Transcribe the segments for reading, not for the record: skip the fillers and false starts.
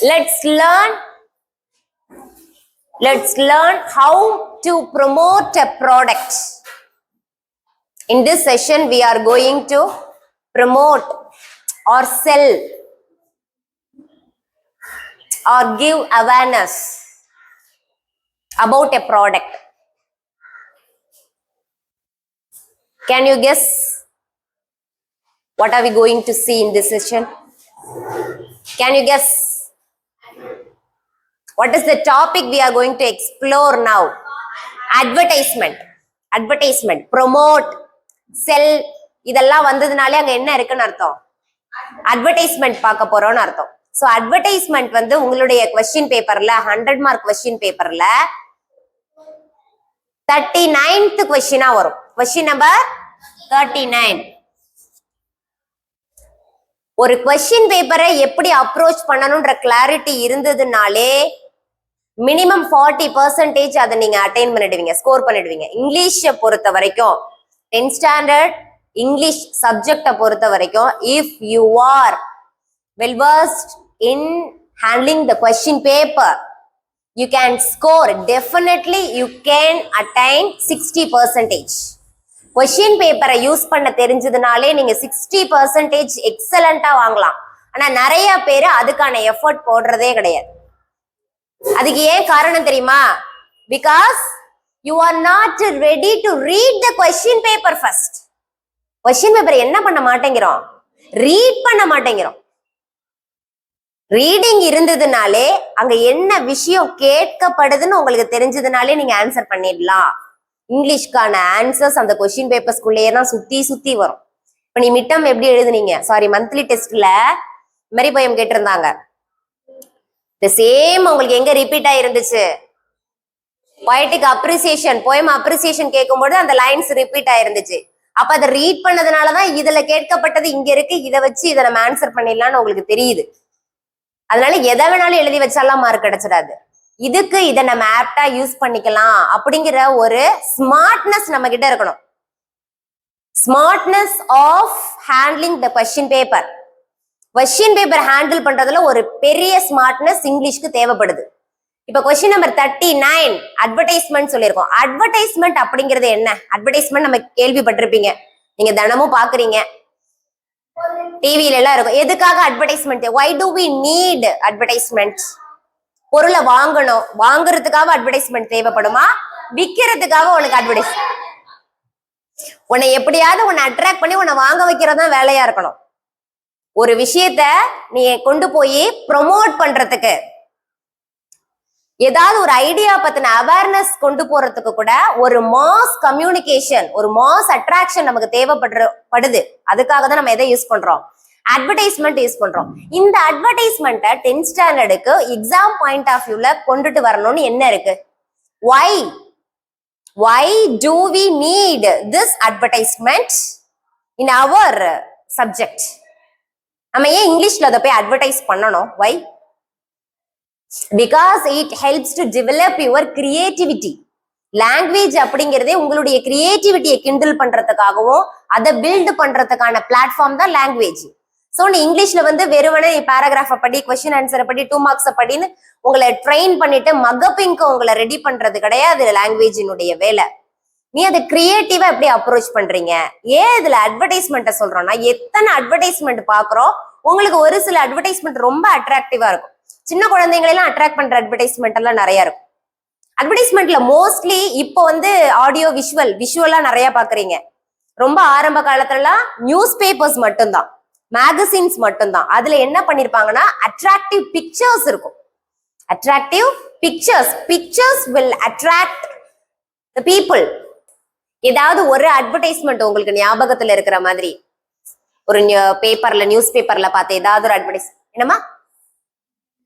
Let's learn how to promote a product. In this session, we are going to promote or sell or give awareness about a product. Can you guess what are we going to see in this session? Can you guess what is the topic we are going to explore now? Advertisement, promote, sell, இதெல்லாம் வந்ததுனாலே அங்க என்ன இருக்குன்னு அர்த்தம்? Advertisement பார்க்க போறோம்னு அர்த்தம். So advertisement வந்து உங்களுடைய கொஸ்டின் பேப்பர்ல 100 மார்க் கொஸ்டின் பேப்பர்ல 39th கொஸ்டினா வரும். Question number 39. ஒரு கொஸ்டின் பேப்பரை எப்படி அப்ரோச் பண்ணணும்ன்ற கிளாரிட்டி இருந்ததுனாலே மினிமம் 40% அதை நீங்க அட்டைன் பண்ணிடுவீங்க, ஸ்கோர் பண்ணிடுவீங்க. இங்கிலீஷை பொறுத்த வரைக்கும் 10th ஸ்டாண்டர்ட் இங்கிலீஷ் சப்ஜெக்டை பொறுத்த வரைக்கும் if you are well versed in handling the question paper, you can score, definitely you can attain 60%. Question பேப்பரை யூஸ் பண்ண தெரிஞ்சதுனாலே நீங்க 60% எக்ஸலண்டா வாங்கலாம். ஆனா நிறைய பேர் அதுக்கான எஃபர்ட் போடுறதே கிடையாது. அதுக்கு ஏன் காரணம் தெரியுமா? Because you are not ready to read the question paper first. Question paper என்ன பண்ண மாட்டேங்கிறோம்? ரீட் பண்ண மாட்டேங்கிறோம். ரீடிங் இருந்ததுனாலே அங்க என்ன விஷயம் கேட்கப்படுதுன்னு உங்களுக்கு தெரிஞ்சதுனாலே நீங்க ஆன்சர் பண்ணிடலாம். இங்கிலீஷ்கான ஆன்சர்ஸ் அந்த கொஸ்டின் பேப்பர்ஸ்குள்ளேயே தான் சுத்தி வரும். இப்ப நீ மிட்டம் எப்படி எழுதுனீங்க, சாரி மந்த்லி டெஸ்ட்ல மெரி போயம் கேட்டிருந்தாங்க. the same உங்களுக்கு எங்க ரிப்பீட் ஆயிருந்துச்சு? பொயட்டிக் அப்ரிசியேஷன், போயம் அப்ரிசியேஷன் கேட்கும்போது அந்த லைன்ஸ் ரிப்பீட் ஆயிருந்துச்சு. அப்ப அதை ரீட் பண்ணதுனாலதான் இதுல கேட்கப்பட்டது இங்க இருக்கு, இதை வச்சு இதை நம்ம ஆன்சர் பண்ணிடலாம்னு உங்களுக்கு தெரியுது. அதனால எதை வேணாலும் எழுதி வச்சாலாம் மார்க் கிடைச்சிடாது. இதுக்கு இதை நம்ம ஆப்டா யூஸ் பண்ணிக்கலாம் அப்படிங்கிற ஒரு ஸ்மார்ட்னஸ் நம்ம கிட்ட இருக்கணும். Smartness of handling the question paper. Question paper handle பண்றதுல ஒரு பெரிய ஸ்மார்ட்னஸ் இங்கிலீஷ்க்கு தேவைப்படுது. இப்ப கொஸ்டின் நம்பர் 39 அட்வர்டைஸ்மெண்ட் சொல்லியிருக்கோம். அட்வர்டைஸ்மெண்ட் அப்படிங்கிறது என்ன? அட்வர்டைஸ்மெண்ட் நம்ம கேள்விப்பட்டிருப்பீங்க, நீங்க தினமும் பாக்குறீங்க, டிவில எல்லாம் இருக்கும். எதுக்காக advertisement? why do we need advertisement? பொருளை வாங்கணும், வாங்குறதுக்காக அட்வர்டைஸ்மெண்ட் தேவைப்படுமா? விக்கிறதுக்காக உனக்கு அட்வர்டைஸ், உன்னை எப்படியாவது உன்னை அட்ராக்ட் பண்ணி உன்னை வாங்க வைக்கிறதா வேலையா இருக்கணும். ஒரு விஷயத்த நீ கொண்டு போய் ப்ரொமோட் பண்றதுக்கு, ஏதாவது ஒரு ஐடியா பத்தின அவேர்னஸ் கொண்டு போறதுக்கு கூட ஒரு மாஸ் கம்யூனிகேஷன், ஒரு மாஸ் அட்ராக்ஷன் நமக்கு தேவைப்படுது. அதுக்காக தான் நம்ம எதை யூஸ் பண்றோம்? அட்வர்டைஸ்மெண்ட் யூஸ் பண்றோம். இந்த அட்வர்டைஸ்மெண்ட்டை 10th ஸ்டாண்டர்டுக்கு எக்ஸாம் பாயிண்ட் ஆஃப் வியூல கொண்டுட்டு வரணும்னு என்ன இருக்கு? why do we need this advertisement in our subject? நம்ம ஏன் இங்கிலீஷ்ல அதை போய் அட்வர்டைஸ் பண்ணணும்? why? because it helps to develop your creativity. Language அப்படிங்கிறதே உங்களுடைய கிரியேட்டிவிட்டியை கிண்டில் பண்றதுக்காகவும் அதை பில்டு பண்றதுக்கான பிளாட்ஃபார்ம் தான் லாங்குவேஜ். ஸோ நீ இங்கிலீஷ்ல வந்து வெறுமனே பேராகிராஃபை படி, கொஸ்டின் ஆன்சரை படி, 2 மார்க்ஸை படின்னு உங்களை ட்ரெயின் பண்ணிட்டு மகப்பிங்க்கு உங்களை ரெடி பண்றது கிடையாது லாங்குவேஜினுடைய வேலை. நீ அதை கிரியேட்டிவா எப்படி அப்ரோச் பண்றீங்க? ஏன் இதுல அட்வர்டைஸ்மெண்ட்டை சொல்றோம்னா, எத்தனை அட்வர்டைஸ்மெண்ட் பாக்குறோம், உங்களுக்கு ஒரு சில அட்வர்டைஸ்மெண்ட் ரொம்ப அட்ராக்டிவா இருக்கும். சின்ன குழந்தைங்களெல்லாம் அட்ராக்ட் பண்ற அட்வர்டைஸ்மெண்ட் எல்லாம் நிறைய இருக்கும். அட்வர்டைஸ்மெண்ட்ல மோஸ்ட்லி இப்போ வந்து ஆடியோ விஷுவலா நிறைய பாக்குறீங்க. ரொம்ப ஆரம்ப காலத்துலலாம் நியூஸ் பேப்பர்ஸ் மட்டும்தான், மேகசின்ஸ் மட்டும்தான். அதுல என்ன பண்ணிருப்பாங்கன்னா அட்ராக்டிவ் பிக்சர்ஸ் இருக்கும். Attractive pictures will attract the people. ஏதாவது ஒரு அட்வர்டைஸ்மெண்ட் உங்களுக்கு ஞாபகத்துல இருக்கிற மாதிரி ஒரு பேப்பர்ல, நியூஸ் பேப்பர்ல பார்த்து ஏதாவது ஒரு அட்வர்டைஸ், என்னமா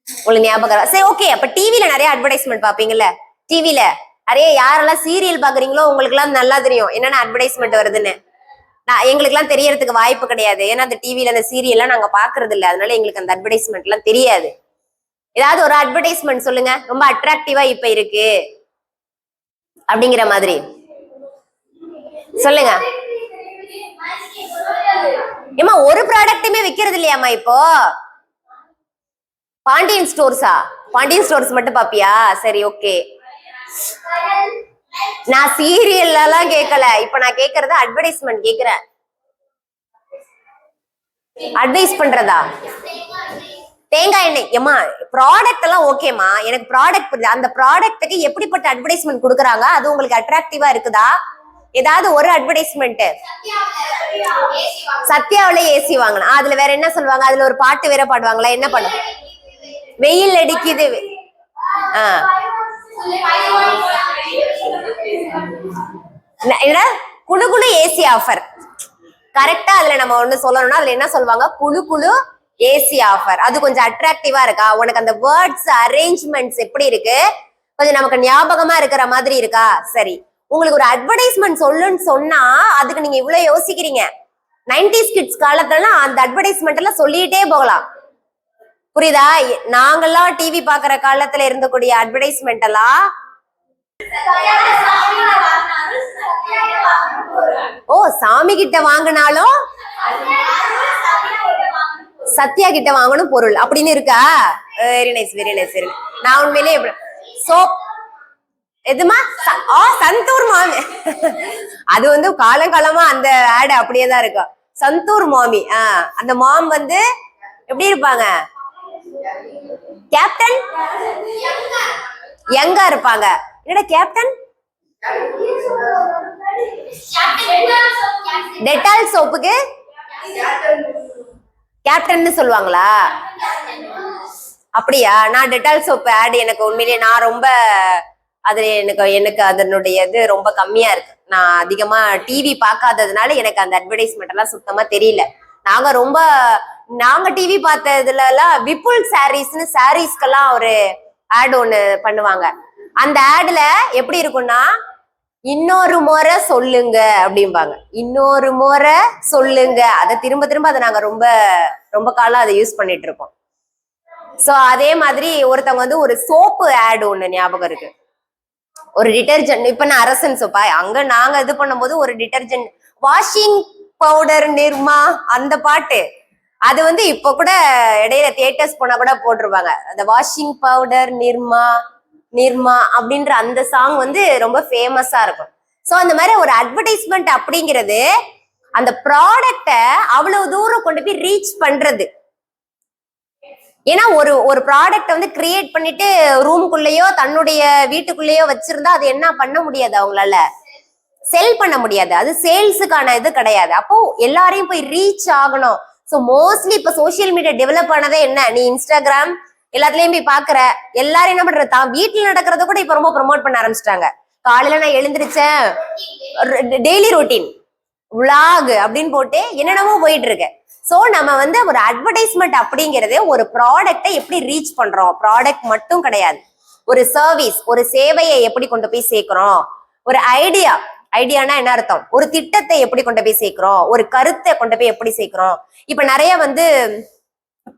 உங்களுக்கு ஞாபகம்? சரி, ஓகே. அப்ப டிவில நிறைய அட்வர்டைஸ்மெண்ட் பாப்பீங்கல்ல, டிவில நிறைய யாரெல்லாம் சீரியல் பாக்குறீங்களோ உங்களுக்கு எல்லாம் நல்லா தெரியும் என்னென்ன அட்வர்டைஸ்மெண்ட் வருதுன்னு. எங்களுக்கு எல்லாம் தெரியறதுக்கு வாய்ப்பு கிடையாது, ஏன்னா அந்த டிவில அந்த சீரியல் எல்லாம் நாங்க பாக்குறது இல்ல, அதனால எங்களுக்கு அந்த அட்வர்டைஸ்மெண்ட் எல்லாம் தெரியாது. ஏதாவது ஒரு அட்வர்டைஸ்மெண்ட் சொல்லுங்க, ரொம்ப அட்ராக்டிவா இப்ப இருக்கு அப்படிங்கிற மாதிரி சொல்லுங்க. ஏமா ஒரு ப்ராடக்ட்டுமே விக்கிறது இல்லையாமா இப்போ? பாண்டியன் ஸ்டோர்ஸா? பாண்டியன் ஸ்டோர்ஸ் மட்டும் பாப்பியா? சரி, ஓகே. நான் சீரியல் எல்லாம் கேட்கல, இப்ப நான் கேக்குறது அட்வர்டைஸ்மெண்ட் கேக்குறேன். அட்வைஸ் பண்றதா? தேங்காய் எண்ணெய். ஏமா ப்ராடக்ட் எல்லாம் ஓகேமா, எனக்கு ப்ராடக்ட் புரியுது. அந்த ப்ராடக்ட்டுக்கு எப்படிப்பட்ட அட்வர்டைஸ்மெண்ட் கொடுக்குறாங்க, அது உங்களுக்கு அட்ராக்டிவா இருக்குதா? ஏதாவது ஒரு அட்வர்டைஸ்மெண்ட். சத்யாவில ஏசி வாங்கணும், அதுல வேற என்ன சொல்லுவாங்க? அதுல ஒரு பாட்டு வேற பாடுவாங்களா? என்ன பாடு? வெயில் அடிக்குது. குழு குழு ஏசி ஆஃபர். கரெக்டா அதுல நம்ம ஒண்ணு சொல்லணும்னா அதுல என்ன சொல்லுவாங்க? குழு குழு ஏசி ஆஃபர். அது கொஞ்சம் அட்ராக்டிவா இருக்கா? உனக்கு அந்த வேர்ட்ஸ் அரேஞ்ச்மெண்ட்ஸ் எப்படி இருக்கு? கொஞ்சம் நமக்கு ஞாபகமா இருக்கிற மாதிரி இருக்கா? சரி, உங்களுக்கு ஒரு அட்வர்டைஸ்மெண்ட் சொல்லுன்னு சொன்னா அதுக்கு நீங்க இவ்வளவு யோசிக்கிறீங்க. 90s கிட்ஸ் காலத்துல அந்த அட்வர்டைஸ்மெண்ட் எல்லாம் சொல்லிட்டே போகலாம். புரியுதா? நாங்கெல்லாம் டிவி பாக்குற காலத்துல இருந்தக்கூடிய அட்வர்டைஸ்மெண்ட் எல்லாம் ஓ சாமி கிட்ட வாங்கினாலும் சத்யா கிட்ட வாங்கணும் பொருள் அப்படின்னு இருக்கா? Very nice, very nice, very nice. நான் உண்மையிலே சோப் எதுமா? சந்தூர் மாமி. அது வந்து காலங்காலமா அந்த ஆட் அப்படியேதான் இருக்கும். சந்தூர் மாமி. அந்த மாம் வந்து எப்படி இருப்பாங்க? கேப்டன் யங்கா இருப்பாங்க. என்னடா கேப்டன்? டெட்டால் சோப்புக்கு கேப்டன் சொல்லுவாங்களா? அப்படியா? நான் டெட்டால் சோப் ஆட் எனக்கு உண்மையிலேயே நான் ரொம்ப அது எனக்கு அதனுடைய இது ரொம்ப கம்மியா இருக்கு. நான் அதிகமா டிவி பார்க்காததுனால எனக்கு அந்த அட்வர்டைஸ்மெண்ட் எல்லாம் சுத்தமா தெரியல. நாங்க டிவி பார்த்ததுல எல்லாம் விப்புல் சாரீஸ்னு சாரீஸ்க்கெல்லாம் ஒரு ஆட் ஒண்ணு பண்ணுவாங்க. அந்த ஆட்ல எப்படி இருக்கும்னா, இன்னொரு முறை சொல்லுங்க அப்படிம்பாங்க. இன்னொரு முறை சொல்லுங்க. அதை திரும்ப திரும்ப அதை நாங்க ரொம்ப ரொம்ப காலம் அதை யூஸ் பண்ணிட்டு இருக்கோம். சோ அதே மாதிரி ஒருத்தவங்க வந்து ஒரு சோப்பு ஆட் ஒண்ணு ஞாபகம் இருக்கு. ஒரு டிட்டர்ஜென்ட், இப்ப நான் அரசன் சோப்பா, அங்க நாங்க இது பண்ணும்போது ஒரு டிட்டர்ஜென்ட் வாஷிங் பவுடர் நிர்மா அந்த பாட்டு அது வந்து இப்ப கூட இடையில தியேட்டர்ஸ் போனா கூட போட்டுருவாங்க. அந்த வாஷிங் பவுடர் நிர்மா நிர்மா அப்படின்ற அந்த சாங் வந்து ரொம்ப ஃபேமஸா இருக்கும். சோ அந்த மாதிரி ஒரு அட்வர்டைஸ்மெண்ட் அப்படிங்கிறது அந்த ப்ராடக்ட அவ்வளவு தூரம் கொண்டு போய் ரீச் பண்றது. ஏன்னா ஒரு ப்ராடக்ட் வந்து கிரியேட் பண்ணிட்டு ரூம்குள்ளேயோ தன்னுடைய வீட்டுக்குள்ளேயோ வச்சிருந்தா அது என்ன பண்ண முடியாது, அவங்களால செல் பண்ண முடியாது. அது சேல்ஸுக்கான இது கிடையாது. அப்போ எல்லாரையும் போய் ரீச் ஆகணும். ஸோ மோஸ்ட்லி இப்ப சோசியல் மீடியா டெவலப் ஆனதே என்ன? நீ இன்ஸ்டாகிராம் எல்லாத்துலயும் போய் பாக்குற, எல்லாரும் என்ன பண்றது? தான் வீட்டுல நடக்கிறத கூட இப்ப ரொம்ப ப்ரொமோட் பண்ண ஆரம்பிச்சிட்டாங்க. காலையில நான் எழுந்திருச்சேன், டெய்லி ரொட்டீன் விளாக் அப்படின்னு போட்டு என்னென்னமோ போயிட்டு இருக்கு. சோ நம்ம வந்து ஒரு அட்வர்டைஸ்மெண்ட் அப்படிங்கிறது ஒரு ப்ராடக்டை எப்படி ரீச் பண்றோம், ப்ராடக்ட் மட்டும் கிடையாது, ஒரு சர்வீஸ், ஒரு சேவையை எப்படி கொண்டு போய் சேர்க்கிறோம், ஒரு ஐடியானா என்ன அர்த்தம்? ஒரு திட்டத்தை எப்படி கொண்டு போய் சேர்க்கிறோம், ஒரு கருத்தை கொண்டு போய் எப்படி சேர்க்கிறோம். இப்ப நிறைய வந்து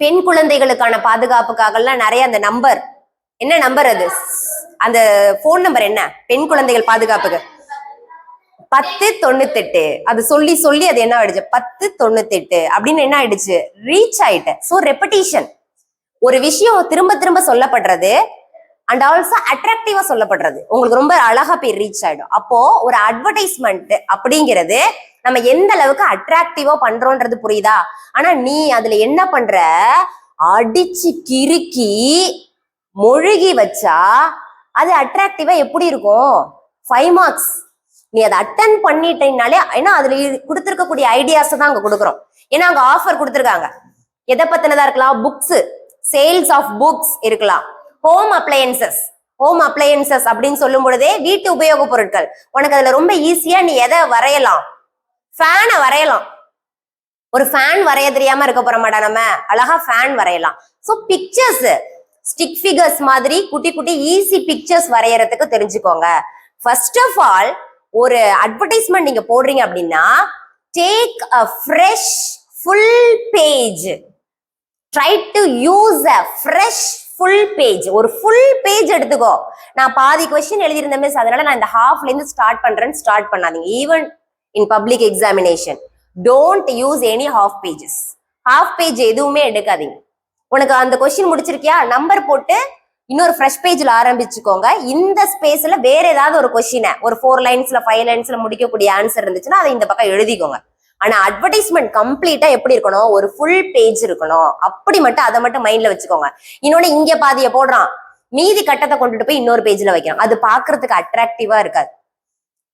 பெண் குழந்தைகளுக்கான பாதுகாப்புக்காக எல்லாம் நிறைய அந்த நம்பர், என்ன நம்பர் அது, அந்த போன் நம்பர் என்ன பெண் குழந்தைகள் பாதுகாப்புக்கு? 1098. அது சொல்லி சொல்லி அது என்ன ஆயிடுச்சு, 1098 அப்படின்னு என்ன ஆயிடுச்சு, ரீச் ஆயிட்டு. சோ ரெப்படிஷன், ஒரு விஷயம் திரும்ப திரும்ப சொல்லப்படுறது அண்ட் ஆல்சோ அட்ராக்டிவா சொல்லப்படுறது உங்களுக்கு ரொம்ப அழகா போய் ரீச் ஆயிடும். அப்போ ஒரு அட்வர்டைஸ்மெண்ட் அப்படிங்கிறது நம்ம எந்த அளவுக்கு அட்ராக்டிவா பண்றோன்றது புரியுதா? ஆனா நீ அதுல என்ன பண்ற, அடிச்சு கிறுக்கி மொழுகி வச்சா அது அட்ராக்டிவா எப்படி இருக்கும்? 5 மார்க்ஸ். நீ அதை அட்டன் பண்ணிட்டீங்கனாலே, ஏன்னா அதுல கொடுத்துருக்கக்கூடிய ஐடியாஸ் தான் அங்க கொடுக்குறோம். ஏன்னா அங்க ஆஃபர் கொடுத்துருக்காங்க. எதை பத்தினதா இருக்கலாம்? புக்ஸ், சேல்ஸ் ஆஃப் புக்ஸ் இருக்கலாம். ஹோம் அப்ளையன்சஸ் அப்படின்னு சொல்லும் பொழுதே வீட்டு உபயோக பொருட்கள். உனக்கு அதுல ரொம்ப ஈஸியா நீ எதை வரையலாம்? ஃபேனை வரையலாம். ஒரு ஃபேன் வரைய தெரியாம இருக்க போற மாட்டா, நம்ம அழகா ஃபேன் வரையலாம். ஸோ பிக்சர்ஸ், ஸ்டிக் ஃபிகர்ஸ் மாதிரி குட்டி குட்டி ஈஸி பிக்சர்ஸ் வரையறதுக்கு தெரிஞ்சுக்கோங்க. ஃபர்ஸ்ட் ஆஃப் ஆல் ஒரு அட்வர்டைஸ்மெண்ட் நீங்க போடுறீங்க அப்படின்னா, take a fresh full page, try to use a fresh full page. ஒரு ஃபுல் பேஜ் எடுத்துக்கோ. நான் பாதி கொஸ்டின் எழுதியிருந்தேன் மிஸ், அதனால நான் இந்த ஹாஃப்ல இருந்து ஸ்டார்ட் பண்ணாதீங்க. Even in public examination don't use any half pages. Half page எதுவுமே எடுக்காதீங்க. உனக்கு அந்த கொஸ்டின் முடிச்சிருக்கியா, நம்பர் போட்டு இன்னொரு ஃப்ரெஷ் பேஜ்ல ஆரம்பிச்சுக்கோங்க. இந்த ஸ்பேஸ்ல வேற ஏதாவது ஒரு கொஸ்டினை ஒரு 4 லைன்ஸ்ல 5 லைன்ஸ்ல முடிக்கக்கூடிய ஆன்சர் இருந்துச்சுன்னா அதை இந்த பக்கம் எழுதிக்கோங்க. ஆனா அட்வர்டைஸ்மெண்ட் கம்ப்ளீட்டா எப்படி இருக்கணும், ஒரு ஃபுல் பேஜ் இருக்கணும். அப்படி மட்டும் அதை மட்டும் மைண்ட்ல வச்சுக்கோங்க. இன்னொன்னு இங்க பாதிய போடுறான், மீதி கட்டத்தை கொண்டுட்டு போய் இன்னொரு பேஜ்ல வைக்கிறான். அது பாக்குறதுக்கு அட்ராக்டிவா இருக்காது.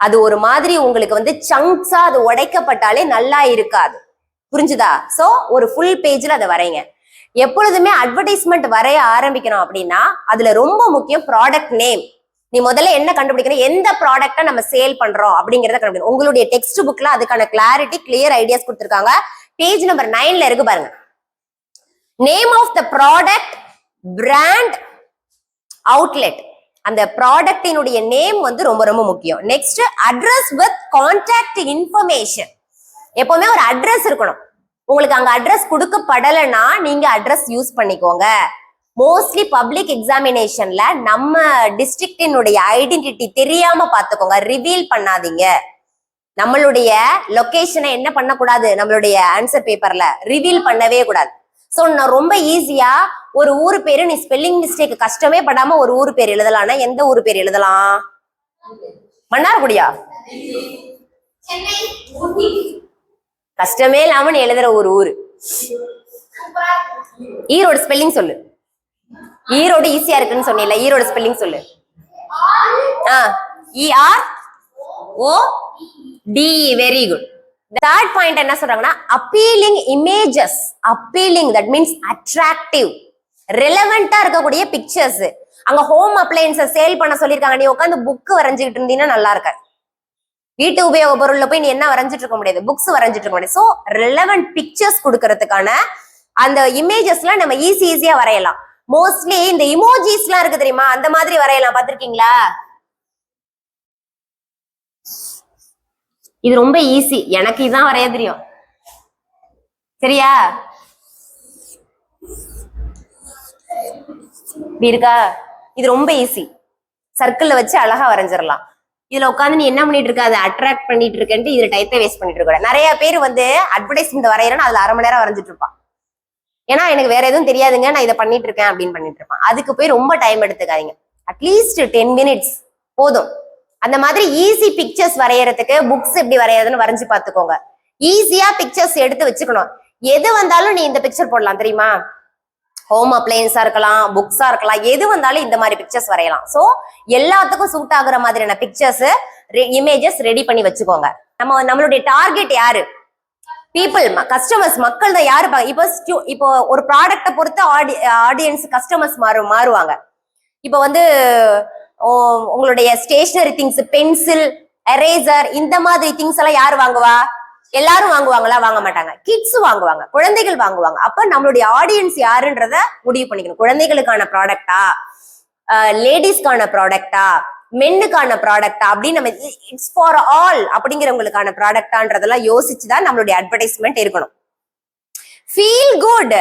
அது ஒரு மாதிரி உங்களுக்கு வந்து சங்க்ஸா அது உடைக்கப்பட்டாலே நல்லா இருக்காது. புரிஞ்சுதா? சோ ஒரு ஃபுல் பேஜ்ல அதை வரைங்க. எப்பொழுதுமே அட்வர்டைஸ்மெண்ட் வரைய ஆரம்பிக்கணும் அப்படின்னா அதுல ரொம்ப முக்கியம் ப்ராடக்ட் நேம். நீ முதல்ல என்ன கண்டுபிடிக்கணும், எந்த ப்ராடக்ட்டை நம்ம சேல் பண்றோம் அப்படிங்கறத கண்டுபிடிக்கணும். உங்களுடைய டெக்ஸ்ட் புக்ல அதுக்கான கிளாரிட்டி கிளியர் ஐடியாஸ் கொடுத்திருக்காங்க. பேஜ் நம்பர் 9ல இருக்கு பாருங்க. Name of the product, brand, outlet. அந்த ப்ராடக்டினுடைய நேம் வந்து ரொம்ப ரொம்ப முக்கியம். Next address with contact information. எப்பவுமே ஒரு அட்ரஸ் இருக்கணும். உங்களுக்கு அங்க அட்ரஸ் கொடுக்கப்படலைன்னா நீங்க அட்ரஸ் யூஸ் பண்ணிக்கோங்க. மோஸ்ட்லி பப்ளிக் எக்ஸாமினேஷன்ல நம்ம டிஸ்ட்ரிக்டினுடைய ஐடென்டிட்டி தெரியாம பாத்துக்கோங்க, ரிவீல் பண்ணாதீங்க. நம்மளுடைய லொகேஷனை என்ன பண்ணக்கூடாது, நம்மளுடைய ஆன்சர் பேப்பர்ல ரிவீல் பண்ணவே கூடாது. சோ நான் ரொம்ப ஈஸியா ஒரு ஊர் பேரு நீ ஸ்பெல்லிங் மிஸ்டேக் கஷ்டமே படாம ஒரு ஊர் பேர் எழுதலாம்னா எந்த ஊர் பேர் எழுதலாம்? மன்னார்குடியா? கஷ்டமே இல்லாம நீ எழுதுற ஒரு ஊரு. ஈரோடு ஸ்பெல்லிங் சொல்லு. ஈரோடு ஈஸியா இருக்குன்னு சொன்னீல, ஈரோடு ஸ்பெல்லிங் சொல்லு. ERODE. Very good. Third point என்ன சொல்றாங்கன்னா appealing images. Appealing that means attractive, ரெலவெண்டா இருக்கக்கூடிய பிக்சர்ஸ். அங்க ஹோம் அப்ளையன்ஸை சேல் பண்ண சொல்லியிருக்காங்க, நீ உட்காந்து புக் வரைஞ்சுக்கிட்டு இருந்தீங்கன்னா நல்லா இருக்காது. வீட்டு உபயோக பொருள்ல போய் நீ என்ன வரைஞ்சிட்டு இருக்க முடியாது, புக்ஸ் வரைஞ்சிட்டு இருக்க முடியாது. சோ ரெலவெண்ட் பிக்சர்ஸ் கொடுக்கறதுக்கான அந்த இமேஜஸ்லாம் நம்ம ஈஸியா வரையலாம். மோஸ்ட்லி இந்த இமோஜிஸ் எல்லாம் இருக்கு தெரியுமா, அந்த மாதிரி வரையலாம். பாத்திருக்கீங்களா? இது ரொம்ப ஈஸி, எனக்கு இதுதான் வரைய தெரியும். சரியா? இப்படி இருக்கா? இது ரொம்ப ஈஸி. சர்க்கிள்ல வச்சு அழகா வரைஞ்சிடலாம். இதுல உட்காந்து நீ என்ன பண்ணிட்டு இருக்க, அதை அட்ராக்ட் பண்ணிட்டு இருக்கேன்ட்டு இதுல டைத்தை வேஸ்ட் பண்ணிட்டு இருக்க. நிறைய பேர் வந்து அட்வர்டைஸ்மெண்ட் வரையறேன்னு அதுல அரை மணி நேரம் வரைஞ்சிட்டு இருப்பான். ஏன்னா எனக்கு வேற எதுவும் தெரியாதுங்க, நான் இதை பண்ணிட்டு இருக்கேன் அப்படின்னு பண்ணிட்டு இருப்பான். அதுக்கு போய் ரொம்ப டைம் எடுத்துக்காதீங்க. அட்லீஸ்ட் 10 minutes போதும். அந்த மாதிரி ஈஸி பிக்சர்ஸ் வரையறதுக்கு புக்ஸ் எப்படி வரையறதுன்னு வரைஞ்சு பாத்துக்கோங்க. ஈஸியா பிக்சர்ஸ் எடுத்து வச்சுக்கணும். எது வந்தாலும் நீ இந்த பிக்சர் போடலாம் தெரியுமா. ஹோம் அப்ளையன்ஸா இருக்கலாம், புக்ஸா இருக்கலாம், எது வந்தாலும் இந்த மாதிரி பிக்சர்ஸ் வரையலாம். சோ எல்லாத்துக்கும் சூட் ஆகுற மாதிரியான பிக்சர்ஸ், இமேஜஸ் ரெடி பண்ணி வச்சுக்கோங்க. நம்மளுடைய டார்கெட் யாரு? பீப்புள், கஸ்டமர்ஸ், மக்கள் தான். யாரு இப்போ ஒரு ப்ராடக்ட்டை பொறுத்து ஆடியன்ஸ் கஸ்டமர்ஸ் மாறுவாங்க. இப்போ வந்து உங்களுடைய ஸ்டேஷனரி திங்ஸ், பென்சில், எரேசர், இந்த மாதிரி திங்ஸ் எல்லாம் யாரு வாங்குவா? எல்லாரும் வாங்குவாங்களா? வாங்க மாட்டாங்க. கிட்ஸ் வாங்குவாங்க, குழந்தைகள் வாங்குவாங்க. அப்ப நம்மளுடைய ஆடியன்ஸ் யாருன்றத முடிவு பண்ணிக்கணும். குழந்தைகளுக்கான ப்ராடக்டா, லேடிஸ்க்கான ப்ராடக்டா, மென்னுக்கான ப்ராடக்டா அப்படின்னு நம்ம இட்ஸ் ஃபார் ஆல் அப்படிங்கிறவங்களுக்கான ப்ராடக்டான்றதெல்லாம் யோசிச்சுதான் நம்மளுடைய அட்வர்டைஸ்மெண்ட் இருக்கணும். Feel good,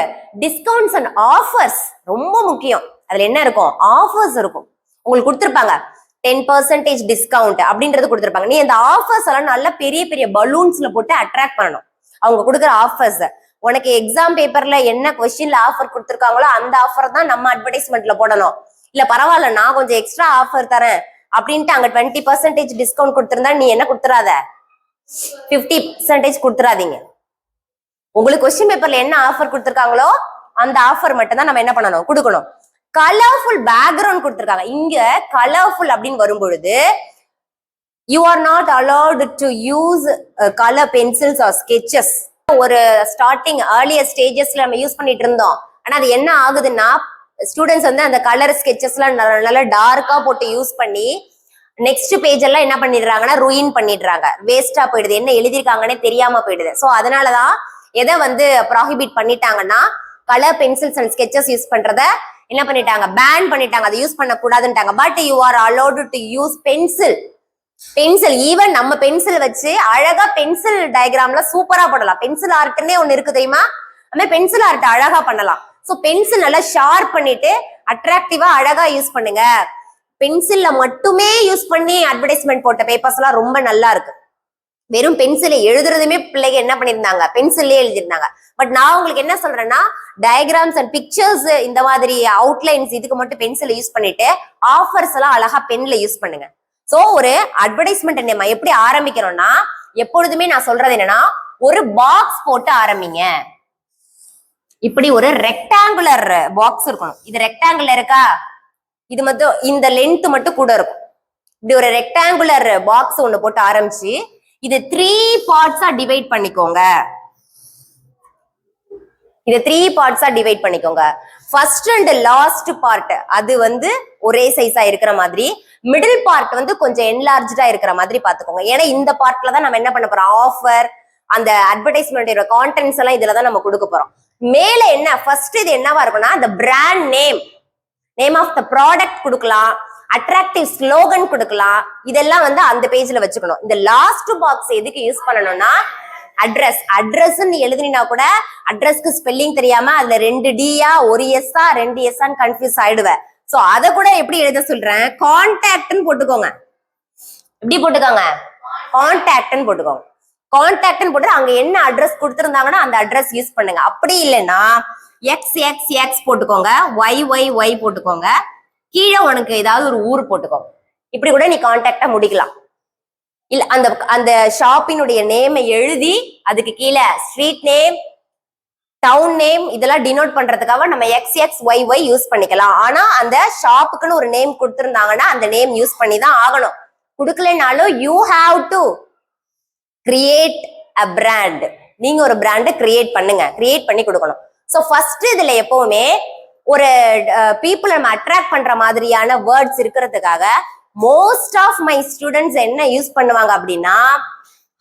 discounts and offers ரொம்ப முக்கியம். அதுல என்ன இருக்கும்? ஆஃபர்ஸ் இருக்கும். உங்களுக்கு கொடுத்துருப்பாங்க 10% டிஸ்கவுண்ட் அப்படின்றது கொடுத்துருப்பாங்க. நீ அந்த ஆஃபர்ஸ் எல்லாம் நல்ல பெரிய பெரிய பலூன்ஸ்ல போட்டு அட்ராக்ட் பண்ணணும். அவங்க கொடுக்குற ஆஃபர்ஸ் உனக்கு எக்ஸாம் பேப்பர்ல என்ன கொஸ்டின்ல ஆஃபர் கொடுத்துருக்காங்களோ அந்த ஆஃபர் தான் நம்ம அட்வர்டைஸ்மெண்ட்ல போடணும். இல்ல பரவாயில்ல நான் கொஞ்சம் எக்ஸ்ட்ரா ஆஃபர் தரேன் அப்படின்ட்டு அங்க 20% டிஸ்கவுண்ட் கொடுத்துருந்தா நீ என்ன கொடுத்துறாத, 50% கொடுத்துறாதீங்க. உங்களுக்கு கொஸ்டின் பேப்பர்ல என்ன ஆஃபர் கொடுத்துருக்காங்களோ அந்த ஆஃபர் மட்டும் தான் நம்ம என்ன பண்ணணும், கொடுக்கணும். கலர்ஃபுல் பேக்ரவுண்ட் கொடுத்துருக்காங்க. இங்க கலர்ஃபுல் அப்படின்னு வரும் பொழுது you are not allowed to use colour pencils or sketches. ஒரு ஸ்டார்டிங் ஏர்லியர் ஸ்டேஜஸ்ல நம்ம யூஸ் பண்ணிட்டு இருந்தோம். ஆனா அது என்ன ஆகுதுன்னா ஸ்டூடெண்ட்ஸ் வந்து அந்த கலர் ஸ்கெச்சஸ்லாம் நல்லா டார்க்கா போட்டு யூஸ் பண்ணி நெக்ஸ்ட் பேஜ் எல்லாம் என்ன பண்ணிடுறாங்கன்னா ரூயின் பண்ணிடுறாங்க, வேஸ்டா போயிடுது, என்ன எழுதிருக்காங்கன்னே தெரியாம போயிடுது. ஸோ அதனாலதான் எதை வந்து ப்ராஹிபிட் பண்ணிட்டாங்கன்னா colour pencils and sketches use பண்றத என்ன பண்ணிட்டாங்க, பேன் பண்ணிட்டாங்க. அதை யூஸ் பண்ண கூடாதுன்ட்டாங்க. But you are allowed to use pencil. Even நம்ம பென்சில் வச்சு அழகா பென்சில் டயக்ராம்ல சூப்பரா போடலாம். பென்சில் ஆர்ட்னே ஒண்ணு இருக்கு தெரியுமா, அந்த பென்சில் ஆர்ட் அழகா பண்ணலாம். சோ பென்சில் நல்லா ஷார்ப் பண்ணிட்டு அட்ராக்டிவா அழகா யூஸ் பண்ணுங்க. பென்சில்ல மட்டுமே யூஸ் பண்ணி அட்வர்டைஸ்மெண்ட் போட்ட பேப்பர்ஸ் எல்லாம் ரொம்ப நல்லா இருக்கு. வெறும் பென்சிலை எழுதுறதுமே பிள்ளைங்க என்ன பண்ணிருந்தாங்க, பென்சில்லே எழுதிருந்தாங்க. பட் நான் உங்களுக்கு என்ன சொல்றேன்னா, டயக்ராம்ஸ் அண்ட் பிக்சர்ஸ் இந்த மாதிரி அவுட்லைன்ஸ் இதுக்கு மட்டும் பென்சிலை யூஸ் பண்ணிட்டு ஆஃபர்ஸ் எல்லாம் அழகா பென்ல யூஸ் பண்ணுங்க. சோ ஒரு அட்வர்டைஸ்மெண்ட் நம்ம எப்படி ஆரம்பிக்கிறோம்னா, எப்பொழுதுமே நான் சொல்றது என்னன்னா, ஒரு பாக்ஸ் போட்டு ஆரம்பிங்க. இப்படி ஒரு ரெக்டாங்குலர் பாக்ஸ் இருக்கணும். இது ரெக்டாங்குலர் இருக்கா, இது மட்டும் இந்த லென்த் மட்டும் கூட இருக்கும். இப்படி ஒரு ரெக்டாங்குலர் பாக்ஸ் ஒண்ணு போட்டு ஆரம்பிச்சு இது 3 பார்ட்ஸா டிவைட் பண்ணிக்கோங்க. இது 3 பார்ட்ஸா டிவைட் பண்ணிக்கோங்க. ஃபர்ஸ்ட் அண்ட் லாஸ்ட் பார்ட் அது வந்து ஒரே சைஸா இருக்கிற மாதிரி, மிடில் பார்ட் வந்து கொஞ்சம் என்லார்ஜ்டா இருக்கிற மாதிரி பாத்துக்கோங்க. ஏன்னா இந்த பார்ட்ல தான் நம்ம என்ன பண்ண போறோம், ஆஃபர் அந்த அட்வர்டைஸ்மெண்ட் கான்டென்ட்ஸ் எல்லாம் இதுல தான் நம்ம கொடுக்க போறோம். மேல என்ன ஃபர்ஸ்ட் இது என்னவா இருக்கும்னா, the brand name, name of the product கொடுக்கலாம், அட்ராக்டிவ் ஸ்லோகன் கொடுக்கலாம். இதெல்லாம் வந்து அந்த பேஜ்ல வச்சுக்கணும். இந்த லாஸ்ட் பாக்ஸ் எதுக்கு யூஸ் பண்ணணும்னா, அட்ரஸ். அட்ரஸ்ன்னு எழுதினா கூட அட்ரஸ்க்கு ஸ்பெல்லிங் தெரியாம அதுல 2 டியா 1 எஸ்ஸா 2 எஸ்ஸான்னு கன்ஃபியூஸ் ஆயிடுவேன். சோ அதை கூட எப்படி எழுத சொல்றேன், கான்டாக்ட்னு போட்டுக்கோங்க. எப்படி போட்டுக்கோங்க, கான்டாக்ட்னு போட்டுக்கோங்க. கான்டாக்ட்னு போட்டு அங்க என்ன அட்ரஸ் கொடுத்திருந்தாங்கன்னா அந்த அட்ரஸ் யூஸ் பண்ணுங்க. அப்படி இல்லைன்னா XXX போட்டுக்கோங்க, YYY போட்டுக்கோங்க, கீழே உனக்கு ஏதாவது ஒரு ஊர் போட்டுக்கோங்க. இப்படி கூட நீ கான்டாக்டா முடிக்கலாம். இல்ல அந்த அந்த ஷாப்பினுடைய நேமை எழுதி அதுக்கு கீழே ஸ்ட்ரீட் நேம், டவுன் நேம் இதெல்லாம் டினோட் பண்றதுக்காக நம்ம XXYY யூஸ் பண்ணிக்கலாம். ஆனா அந்த ஷாப்புக்குன்னு ஒரு நேம் கொடுத்திருந்தாங்கன்னா அந்த நேம் யூஸ் பண்ணி தான் ஆகணும். கொடுக்கலனாலும் you have to create a brand. நீங்க ஒரு பிராண்ட் கிரியேட் பண்ணுங்க, கிரியேட் பண்ணி கொடுக்கணும். சோ ஃபர்ஸ்ட் இதுல எப்பவுமே ஒரு பீப்புள் நம்ம அட்ராக்ட் பண்ற மாதிரியான வேர்ட்ஸ் இருக்கிறதுக்காக மோஸ்ட் ஆஃப் மை ஸ்டூடெண்ட்ஸ் என்ன யூஸ் பண்ணுவாங்க அப்படின்னா,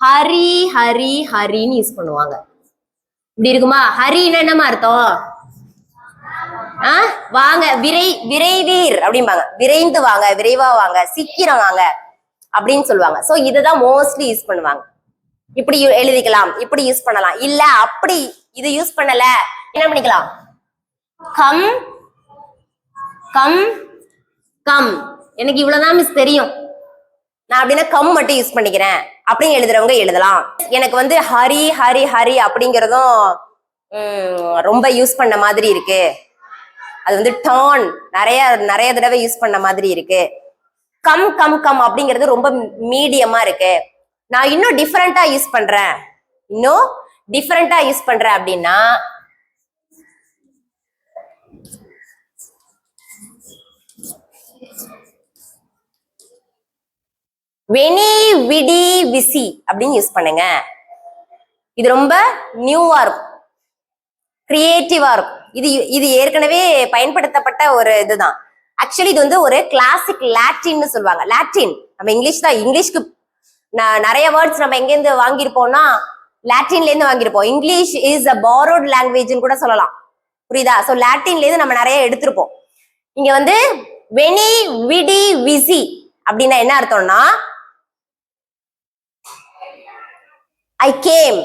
ஹரி ஹரி ஹரின்னு யூஸ் பண்ணுவாங்க. இப்படி இருக்குமா, ஹரின்னா என்னமா அர்த்தம், வாங்க விரைவீர் அப்படிம்பாங்க, விரைந்து வாங்க, விரைவா வாங்க, சீக்கிரம் வாங்க அப்படின்னு சொல்லுவாங்க. சோ இதுதான் மோஸ்ட்லி யூஸ் பண்ணுவாங்க. இப்படி எழுதிக்கலாம், இப்படி யூஸ் பண்ணலாம். இல்ல அப்படி இது யூஸ் பண்ணல என்ன பண்ணிக்கலாம், கம் கம் கம், எனக்கு இவ்வளவுதான் மிஸ் தெரியும், நான் அப்படின்னா கம் மட்டும் யூஸ் பண்ணிக்கிறேன் அப்படின்னு எழுதுறவங்க எழுதலாம். எனக்கு வந்து ஹரி ஹரி ஹரி அப்படிங்கிறதும் ரொம்ப யூஸ் பண்ண மாதிரி இருக்கு, அது வந்து டான் நிறைய தடவை யூஸ் பண்ண மாதிரி இருக்கு. கம் கம் கம் அப்படிங்கிறது ரொம்ப மீடியமா இருக்கு. நான் இன்னும் டிஃபரெண்டா யூஸ் பண்றேன், அப்படின்னா வெனி விடி விசி அப்படின்னு யூஸ் பண்ணுங்க. இது ரொம்ப நியூவா இருக்கும், கிரியேட்டிவா இருக்கும். இது ஏற்கனவே பயன்படுத்தப்பட்ட ஒரு இதுதான். ஆக்சுவலி இது வந்து ஒரு கிளாசிக் லாட்டின்னு சொல்லுவாங்க. லாட்டின் நம்ம இங்கிலீஷ் தான், இங்கிலீஷ்க்கு நிறைய வேர்ட்ஸ் நம்ம எங்கேருந்து வாங்கியிருப்போம்னா லாட்டின்ல இருந்து வாங்கியிருப்போம். இங்கிலீஷ் இஸ் அ பாரோட் லாங்குவேஜ்னு கூட சொல்லலாம், புரியுதா? சோ லாட்டின்ல இருந்து நம்ம நிறைய எடுத்திருப்போம். இங்க வந்து வெனி விடி விசி அப்படின்னா என்ன அர்த்தம்னா, I came,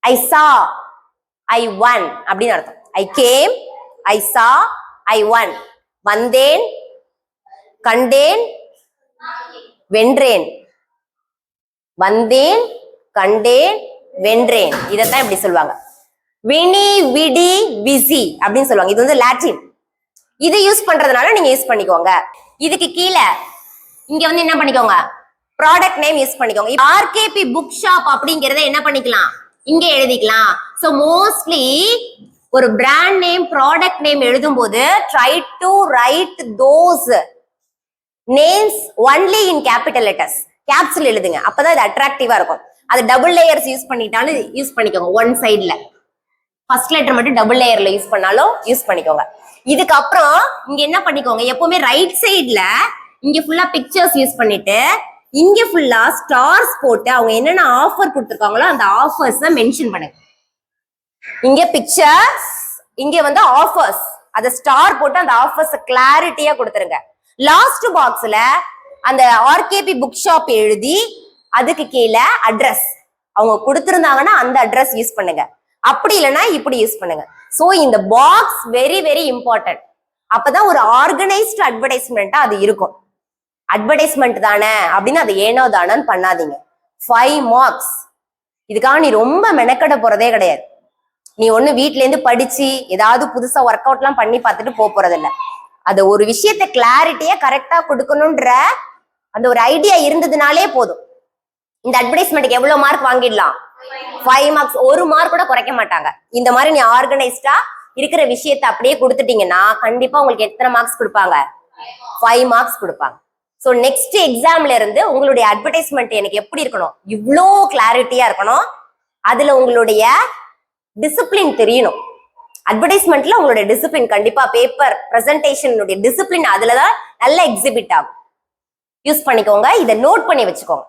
I saw, I won அப்படின்னு அர்த்தம். I came, I saw, I won. வந்தேன், கண்டேன், வென்றேன். வந்தேன், கண்டேன், வென்றேன். இதைத்தான் இப்படி சொல்லுவாங்க. வினி விடி விசி அப்படின்னு சொல்லுவாங்க. இது வந்து லாட்டின். இது யூஸ் பண்றதுனால நீங்க யூஸ் பண்ணிக்கோங்க. இதுக்கு கீழே இங்க வந்து என்ன பண்ணிக்கோங்க, ப்ராடக்ட் நேம் யூஸ் பண்ணிக்கோங்க. ஆர்கேபி புக் ஷாப் அப்படிங்கறத என்ன பண்ணிக்கலாம், இங்க எழுதிக்கலாம். சோ மோஸ்ட்லி ஒரு பிராண்ட் நேம், ப்ராடக்ட் நேம் எழுதும் போது try to write those names only in capital letters, கேப்ஸ்ல எழுதுங்க. அப்பதான் இது அட்ராக்டிவா இருக்கும். அது டபுள் லேயர்ஸ் யூஸ் பண்ணிட்டாலும் யூஸ் பண்ணிக்கோங்க. ஒன் சைட்ல ஃபர்ஸ்ட் லெட்டர் மட்டும் டபுள் லேயர்ல யூஸ் பண்ணாலும் யூஸ் பண்ணிக்கோங்க. இதுக்கப்புறம் இங்க என்ன பண்ணிக்கோங்க, எப்பவுமே ரைட் சைட்ல இங்க ஃபுல்லா பிக்சர்ஸ் யூஸ் பண்ணிட்டு இங்க ஃபுல்லா ஸ்டார்ஸ் போட்டு அவங்க என்னென்ன ஆஃபர் கொடுத்துருக்காங்களோ அந்த ஆஃபர்ஸ் மென்ஷன் பண்ணுங்க. இங்க பிக்சர்ஸ், இங்க வந்து ஆஃபர்ஸ், அத ஸ்டார் போட்டு அந்த ஆஃபர்ஸ் கிளாரிட்டியா கொடுத்துருங்க. லாஸ்ட் பாக்ஸ்ல அந்த ஆர்கேபி புக் ஷாப் எழுதி அதுக்கு கீழே அட்ரஸ் அவங்க கொடுத்திருந்தாங்கன்னா அந்த அட்ரஸ் யூஸ் பண்ணுங்க. அப்படி இல்லைன்னா இப்படி யூஸ் பண்ணுங்க. சோ இந்த பாக்ஸ் வெரி வெரி இம்பார்ட்டன்ட். அப்பதான் ஒரு ஆர்கனைஸ்டு அட்வர்டைஸ்மெண்டா அது இருக்கும். அட்வர்டைஸ்மெண்ட் தானே அப்படின்னு அது ஏனோ தானன்னு பண்ணாதீங்க. 5 மார்க்ஸ். இதுக்காக நீ ரொம்ப மெனக்கட போறதே கிடையாது. நீ ஒண்ணு வீட்ல இருந்து படிச்சு ஏதாவது புதுசா ஒர்க் அவுட் எல்லாம் பண்ணி பார்த்துட்டு போறது இல்ல. அது ஒரு விஷயத்த கிளாரிட்டியா கரெக்டா கொடுக்கணும்ன்ற அந்த ஒரு ஐடியா இருந்ததுனாலே போதும். இந்த அட்வர்டைஸ்மெண்ட்டுக்கு எவ்வளவு மார்க் வாங்கிடலாம்? 5 மார்க்ஸ். 1 மார்க் கூட குறைக்க மாட்டாங்க. இந்த மாதிரி நீ ஆர்கனைஸ்டா இருக்கிற விஷயத்த அப்படியே கொடுத்துட்டீங்கன்னா கண்டிப்பா உங்களுக்கு எத்தனை மார்க்ஸ் கொடுப்பாங்க? 5 மார்க்ஸ் கொடுப்பாங்க. ஸோ நெக்ஸ்ட் எக்ஸாம்ல இருந்து உங்களுடைய அட்வர்டைஸ்மெண்ட் எனக்கு எப்படி இருக்கணும்? இவ்வளோ கிளாரிட்டியா இருக்கணும். அதுல உங்களுடைய டிசிப்ளின் தெரியணும். அட்வர்டைஸ்மெண்ட்ல உங்களுடைய டிசிப்ளின் கண்டிப்பா பேப்பர் பிரசன்டேஷனுடைய டிசிப்ளின் அதுலதான் நல்ல எக்ஸிபிட் ஆகும். யூஸ் பண்ணிக்கோங்க. இதை நோட் பண்ணி வச்சுக்கோங்க.